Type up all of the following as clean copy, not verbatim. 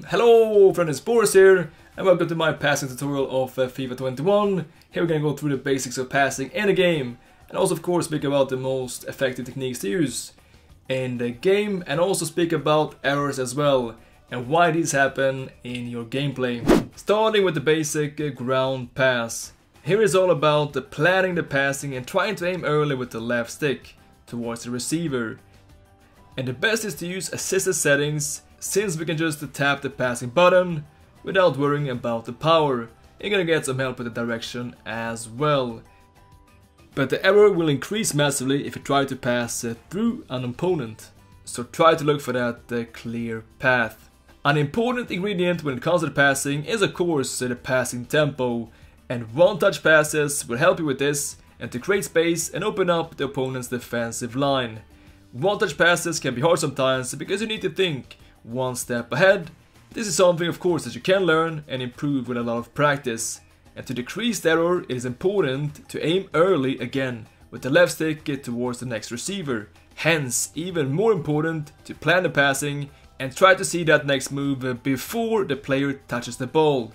Hello friends, it's Boris here, and welcome to my passing tutorial of FIFA 21. Here we're gonna go through the basics of passing in a game, and also of course speak about the most effective techniques to use in the game, and also speak about errors as well, and why these happen in your gameplay. Starting with the basic ground pass. Here is all about planning the passing and trying to aim early with the left stick towards the receiver. And the best is to use assisted settings, since we can just tap the passing button without worrying about the power. You're gonna get some help with the direction as well. But the error will increase massively if you try to pass through an opponent. So try to look for that clear path. An important ingredient when it comes to the passing is of course the passing tempo. And one-touch passes will help you with this and to create space and open up the opponent's defensive line. One-touch passes can be hard sometimes because you need to think one step ahead. This is something of course that you can learn and improve with a lot of practice. And to decrease the error, it is important to aim early again with the left stick towards the next receiver. Hence, even more important to plan the passing and try to see that next move before the player touches the ball.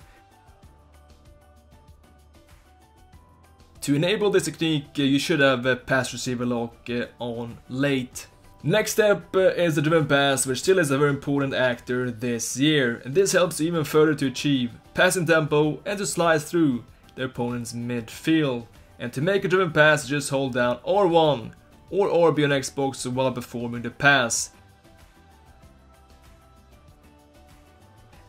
To enable this technique, you should have a pass receiver lock on late. Next step is the driven pass, which still is a very important actor this year, and this helps you even further to achieve passing tempo and to slide through the opponent's midfield. And to make a driven pass, just hold down R1 or RB on Xbox while performing the pass.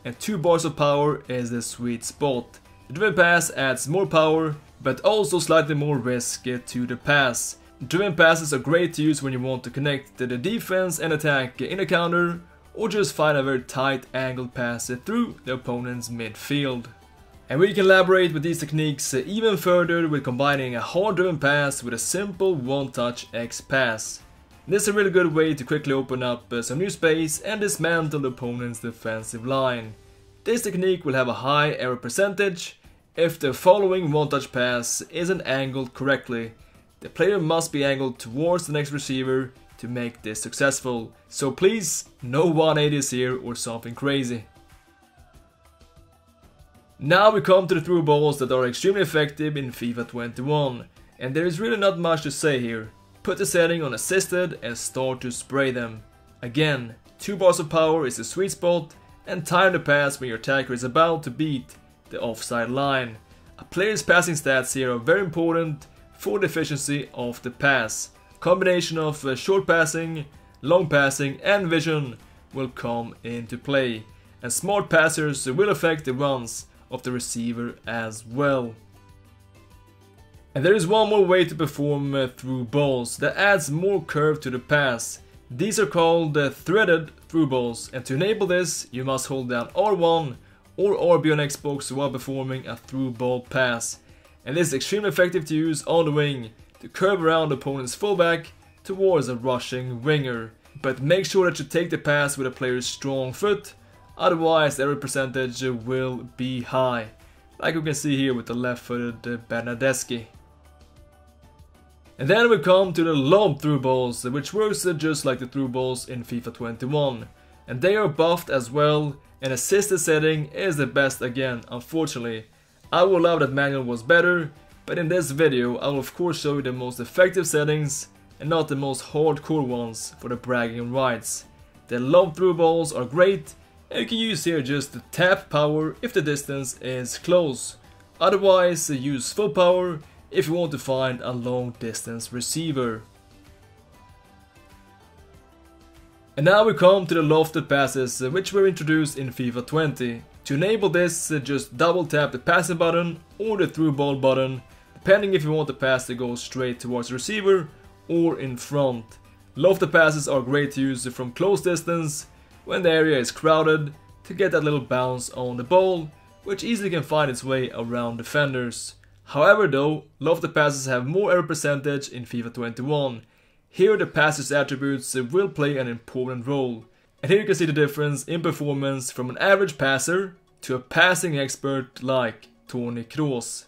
And 2 bars of power is the sweet spot. The driven pass adds more power, but also slightly more risk to the pass. Driven passes are great to use when you want to connect the defense and attack in a counter, or just find a very tight angled pass through the opponent's midfield. And we can elaborate with these techniques even further with combining a hard driven pass with a simple one-touch X pass. This is a really good way to quickly open up some new space and dismantle the opponent's defensive line. This technique will have a high error percentage if the following one-touch pass isn't angled correctly. The player must be angled towards the next receiver to make this successful. So please, no 180s here or something crazy. Now we come to the through balls that are extremely effective in FIFA 21. And there is really not much to say here. Put the setting on assisted and start to spray them. Again, 2 bars of power is the sweet spot, and time the pass when your attacker is about to beat the offside line. A player's passing stats here are very important for the efficiency of the pass. Combination of short passing, long passing and vision will come into play. And smart passers will affect the runs of the receiver as well. And there is one more way to perform through balls that adds more curve to the pass. These are called threaded through balls, and to enable this you must hold down R1 or RB on Xbox while performing a through ball pass. And this is extremely effective to use on the wing to curve around the opponent's fullback towards a rushing winger. But make sure that you take the pass with a player's strong foot, otherwise the error percentage will be high. Like you can see here with the left-footed Bernadeschi. And then we come to the lobbed through balls, which works just like the through balls in FIFA 21. And they are buffed as well, and assisted setting is the best again, unfortunately. I would love that manual was better, but in this video I will of course show you the most effective settings and not the most hardcore ones for the bragging rights. The lob through balls are great, and you can use here just the tap power if the distance is close. Otherwise use full power if you want to find a long distance receiver. And now we come to the lofted passes, which were introduced in FIFA 20. To enable this, just double tap the passing button or the through ball button, depending if you want the pass to go straight towards the receiver or in front. Lofted passes are great to use from close distance when the area is crowded to get that little bounce on the ball, which easily can find its way around defenders. However though, lofted passes have more error percentage in FIFA 21. Here the passer's attributes will play an important role. And here you can see the difference in performance from an average passer to a passing expert like Toni Kroos.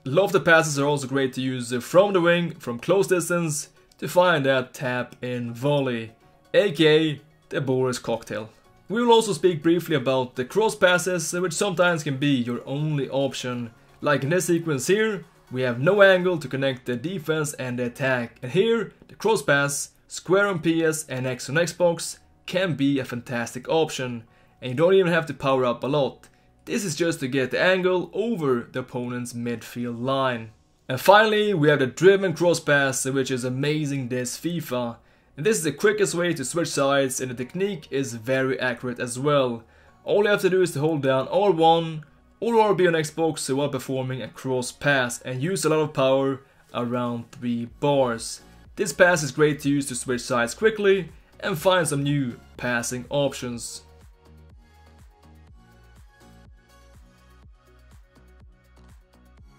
Lofted passes are also great to use from the wing, from close distance, to find that tap-in volley, aka the Boras cocktail. We will also speak briefly about the cross passes, which sometimes can be your only option. Like in this sequence here, we have no angle to connect the defense and the attack, and here the cross pass, square on PS and X on Xbox, can be a fantastic option, and you don't even have to power up a lot. This is just to get the angle over the opponent's midfield line. And finally, we have the driven cross pass, which is amazing this FIFA. And this is the quickest way to switch sides, and the technique is very accurate as well. All you have to do is to hold down R1 or RB on Xbox while performing a cross pass and use a lot of power around 3 bars. This pass is great to use to switch sides quickly and find some new passing options.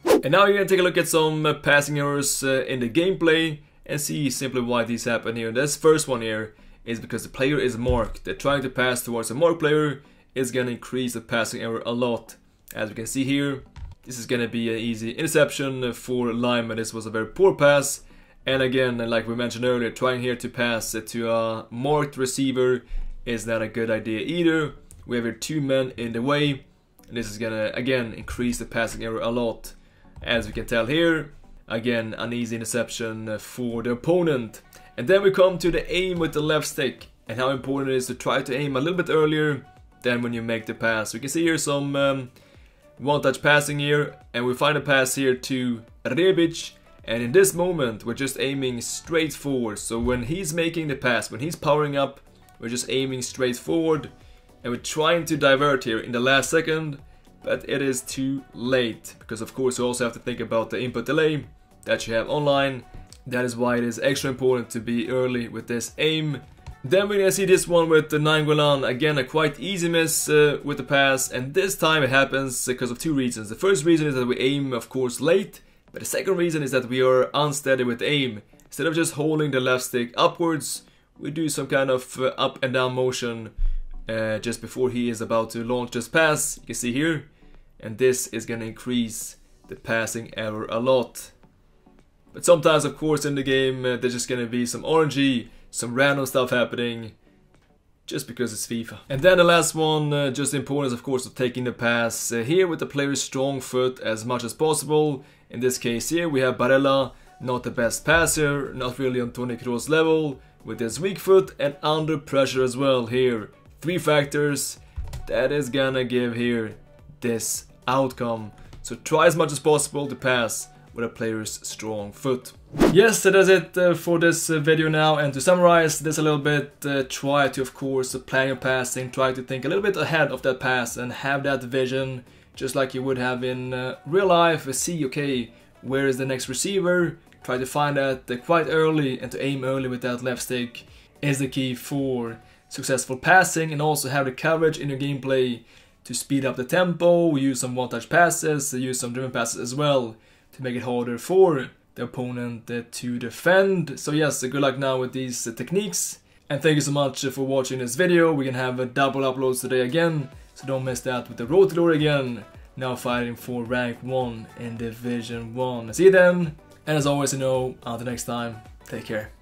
And now you're gonna take a look at some passing errors in the gameplay and see simply why these happen here. This first one here is because the player is marked. They're trying to pass towards a marked player is gonna increase the passing error a lot. As we can see here, this is gonna be an easy interception for Lineman. This was a very poor pass. And again, like we mentioned earlier, trying here to pass to a marked receiver is not a good idea either. We have here 2 men in the way, and this is gonna again increase the passing error a lot. As we can tell here, again an easy interception for the opponent. And then we come to the aim with the left stick and how important it is to try to aim a little bit earlier than when you make the pass. We can see here some one-touch passing here, and we find a pass here to Rebic. And in this moment, we're just aiming straight forward. So when he's making the pass, when he's powering up, we're just aiming straight forward. And we're trying to divert here in the last second, but it is too late. Because of course you also have to think about the input delay that you have online. That is why it is extra important to be early with this aim. Then we're gonna see this one with the Nainggolan. Again, a quite easy miss with the pass. And this time it happens because of 2 reasons. The first reason is that we aim, of course, late. But the second reason is that we are unsteady with aim. Instead of just holding the left stick upwards, we do some kind of up and down motion just before he is about to launch this pass. You can see here. And this is going to increase the passing error a lot. But sometimes, of course, in the game, there's just going to be some RNG, some random stuff happening. Just because it's FIFA. And then the last one, just the importance, of course, of taking the pass here with the player's strong foot as much as possible. In this case here, we have Barella, not the best passer, not really on Toni Kroos level, with his weak foot and under pressure as well here. 3 factors that is gonna give here this outcome. So try as much as possible to pass with a player's strong foot. Yes, that is it for this video now, and to summarize this a little bit, try to, of course, plan your passing, try to think a little bit ahead of that pass and have that vision just like you would have in real life. See, okay, where is the next receiver, try to find that quite early, and to aim early with that left stick is the key for successful passing. And also have the coverage in your gameplay to speed up the tempo, use some one-touch passes, use some driven passes as well to make it harder for the opponent to defend. So yes, good luck now with these techniques, and thank you so much for watching this video. We can have double uploads today again, so don't miss that with the Road to Glory again, now fighting for rank 1 in Division 1. See you then, and as always, until next time, take care.